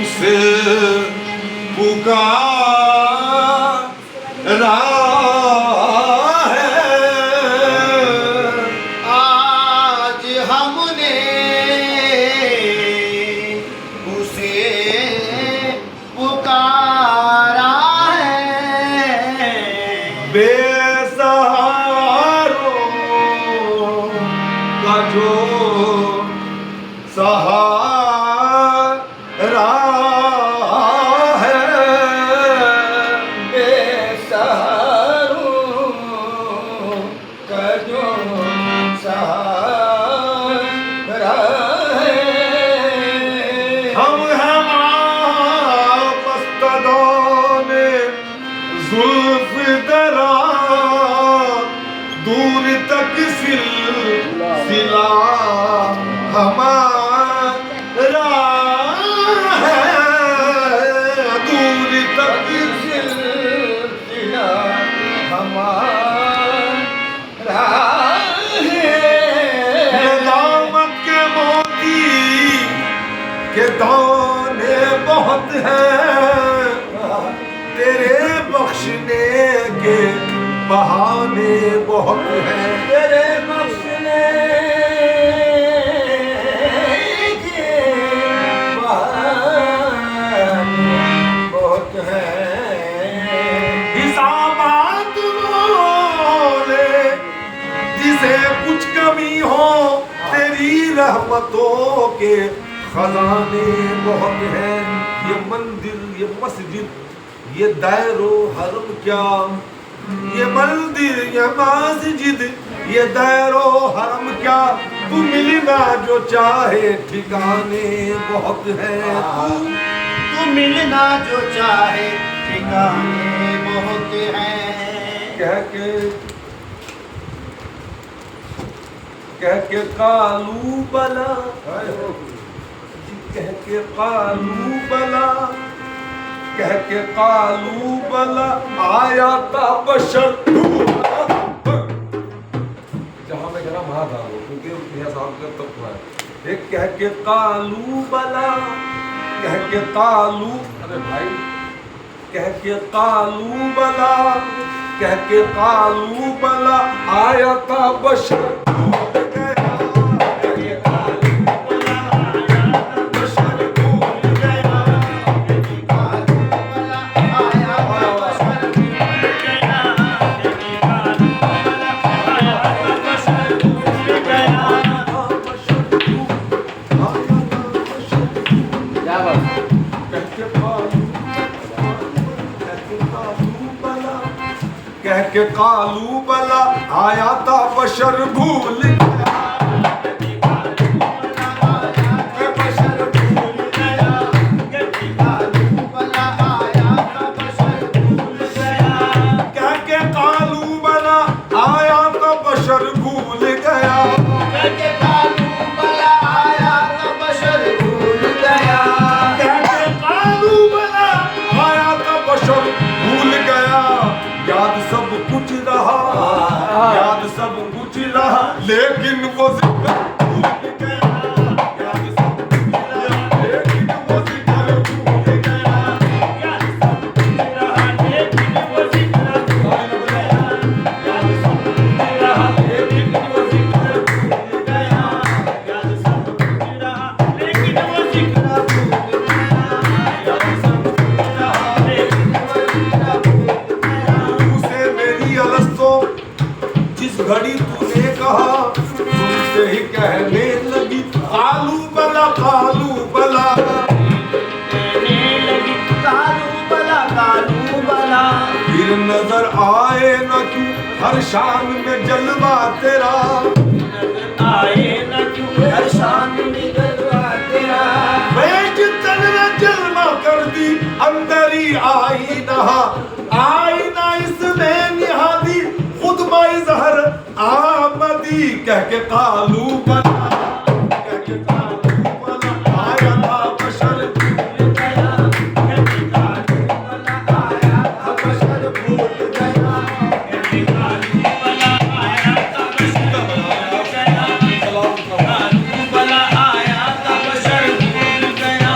तुमसे पुकारा है। आज हमने उसे पुकारा है। बेसहारों का जो सहारा है। बेसहारों का जो सहारा है। हम हैं मस्तदाने जुल्फ दराज, दूर तक सिलसिला हमारा है। दूर तक सिलसिला हमारा है। दामत के मोती के दाने बहुत हैं, तेरे बख्शने के बहाने बहुत हैं। तेरे बख्शने के बहाने बहुत हैं। हिसाबात बोले जिसे कुछ कमी हो, तेरी रहमतों के खजाने बहुत हैं। ये मंदिर, ये मस्जिद, ये दायरो हरम क्या, ये मंदिर, ये मस्जिद, ये दायरो हरम क्या, तू मिलना जो चाहे ठिकाने बहुत हैं। तू मिलना जो चाहे ठिकाने बहुत हैं। कह के कालू बला, कह के कालू बला, कह के कालू बला आया था बशर। जहां मैं गिरा वहां था वो, क्योंकि भैया साहब का तब हुआ है। एक कह के कालू बला, कह के कालू, अरे भाई, कह के कालू बला, कह के कालू बला आया था बशर। कह के कालू बला आया था बशर भूल गया। कह के कालू बला आया था बशर भूल गया। कह के कालू बला आया था बशर भूल गया। कह के कालू बला आया था बशर भूल गया। याद सब कुछ रहा, याद सब कुछ रहा, लेकिन वो जिक्र भूल गया। याद सब कुछ रहा, लेकिन वो जिक्र भूल गया। याद सब कुछ रहा, लेकिन वो जिक्र भूल गया। याद सब कुछ रहा, लेकिन वो जिक्र भूल गया। याद सब कुछ रहा, लेकिन वो जिक्र भूल गया। याद सब कुछ रहा, लेकिन वो जिक्र भूल गया। उसे मेरी अलस्तो जिस घड़ी तूने कहा, तुमसे ही कहने लगी कालू बला, कालू बला। कहने लगी कालू बला, कालू बला। फिर नजर आए न क्यों हर शान में जलवा तेरा। नजर आए न क्यों हर शान में जलवा तेरा। बेच तन ने जलवा कर दी, अंदर ही आई नहा, आई ना इसमें निहादी, खुद माई जहर आमदी। कह के कालू बला, कह के कालू बला आया था बशर भूल गया। कह के कालू बला आया था बशर भूल गया। कह के कालू बला आया था बशर भूल गया। कालू बला आया था बशर भूल गया।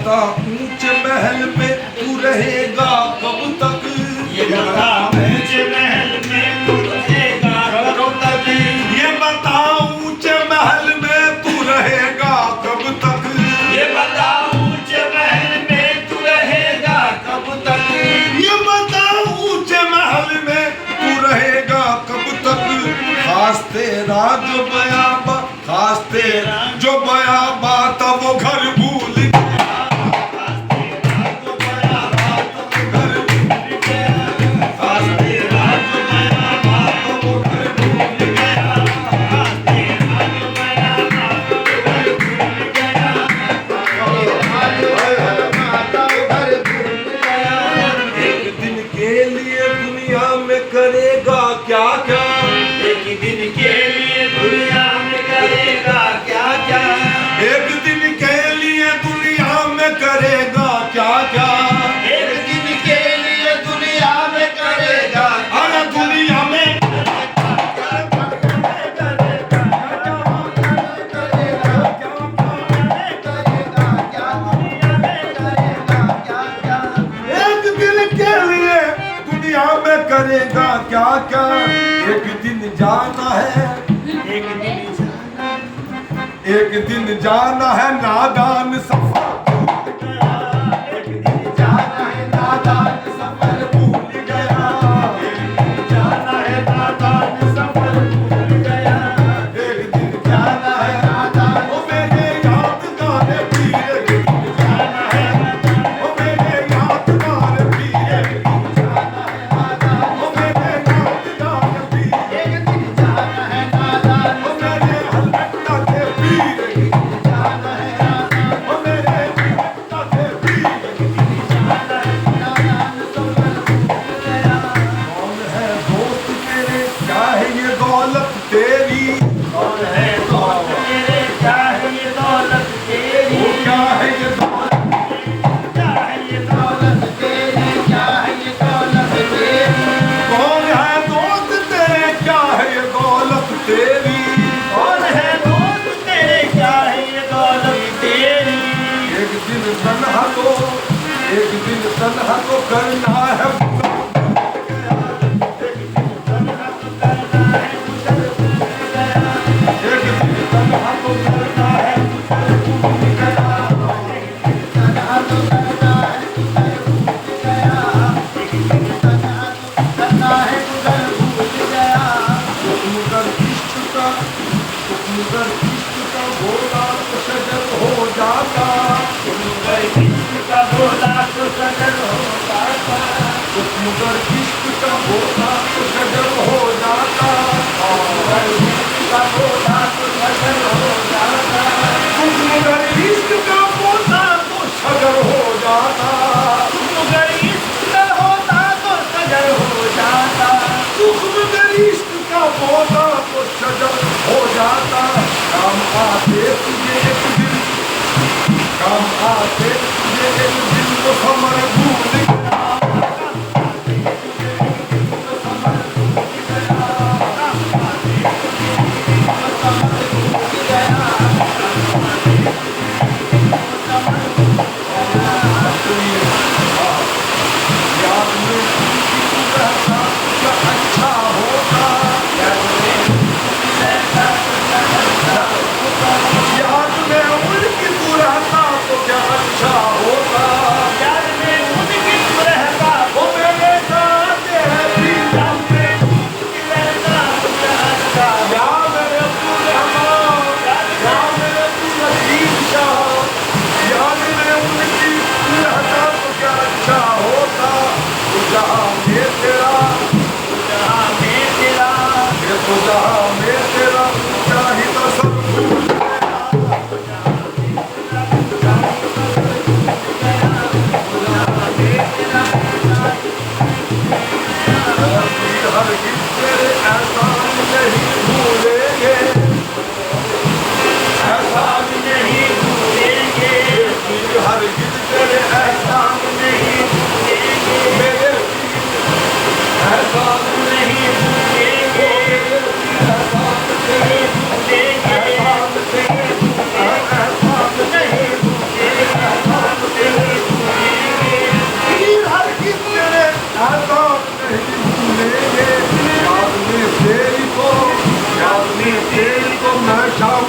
बता ऊंचे महल में तू रहेगा कब तक? ये बता ऊंचे महल में तू रहेगा कब तक? ये बता ऊंचे महल में तू रहेगा कब तक? ये बता ऊंचे महल में तू रहेगा कब तक? ये बता ऊंचे महल में तू रहेगा कब तक? खास तेरा जो बयाबा, खास तेरा जो बयाबा था वो घर भूल गया। खास तेरा जो बयाबा था वो घर भूल गया। खास तेरा जो बयाबा था वो घर भूल गया। खास तेरा जो बयाबा था वो घर भूल गया। तेरा जो बयाबा था वो घर भूल गया। एक दिन के लिए दुनिया में करेगा क्या क्या? एक दिन के लिए दुनिया में करेगा क्या क्या? एक दिन के लिए दुनिया में करेगा क्या क्या? एक दिन के लिए दुनिया में करेगा अरे दुनिया में एक दिन के लिए दुनिया में करेगा क्या क्या? एक दिन जाना है, एक दिन जाना है नादान सफर। एक दिन जाना है नादान सफर भूल गया। एक दिन जाना है नादान सफर भूल गया। एक दिन जाना है नादान ओ मेरे यादगार पीर, एक दिन जाना है ओ मेरे यादगार पीर, एक दिन जाना है नादान ओ मेरे यादगार पीर, एक दिन जाना है नादान ओ मेरे हलकता के पीर, एक दिन जाना है नादान ओ मेरे हलकता के पीर, एक दिन जाना है नादान सफर भूल गया। कौन है दोस्त तेरे, क्या है ये दौलत तेरी? कौन है दोस्त तेरे, क्या है ये दौलत तेरी? वो क्या है ये दौलत? क्या है ये दौलत तेरी? क्या है ये दौलत तेरी? कौन है दोस्त तेरे, क्या है ये दौलत तेरी? कौन है दोस्त तेरे, क्या है ये दौलत तेरी? एक दिन तन्हा को, एक दिन तन्हा को करना है बुरा। एक दिन तन्हा को करना है तन्हा तो करना है उधर भूल गया। तन्हा तो करना है उधर भूल गया। मगर इश्क का, मगर इश्क का बोला तो सजग हो जाता। मगर इश्क का बोला तो सजग हो जाता। मगर इश्क का बोला तो सजग हो जाता। मगर इश्क का बोला तो सजग हो जाता। मगर इश्क का बोला तो सजग हो जाता। मगर इश्क का होता तो सजग हो जाता। मगर इश्क का बोला तो सजग हो जाता। काम आते तुझे एक दिन, काम आते तुझे एक दिन तो समर भूल गया। नहीं भूलेंगे। याद में तेरी को मैं शाम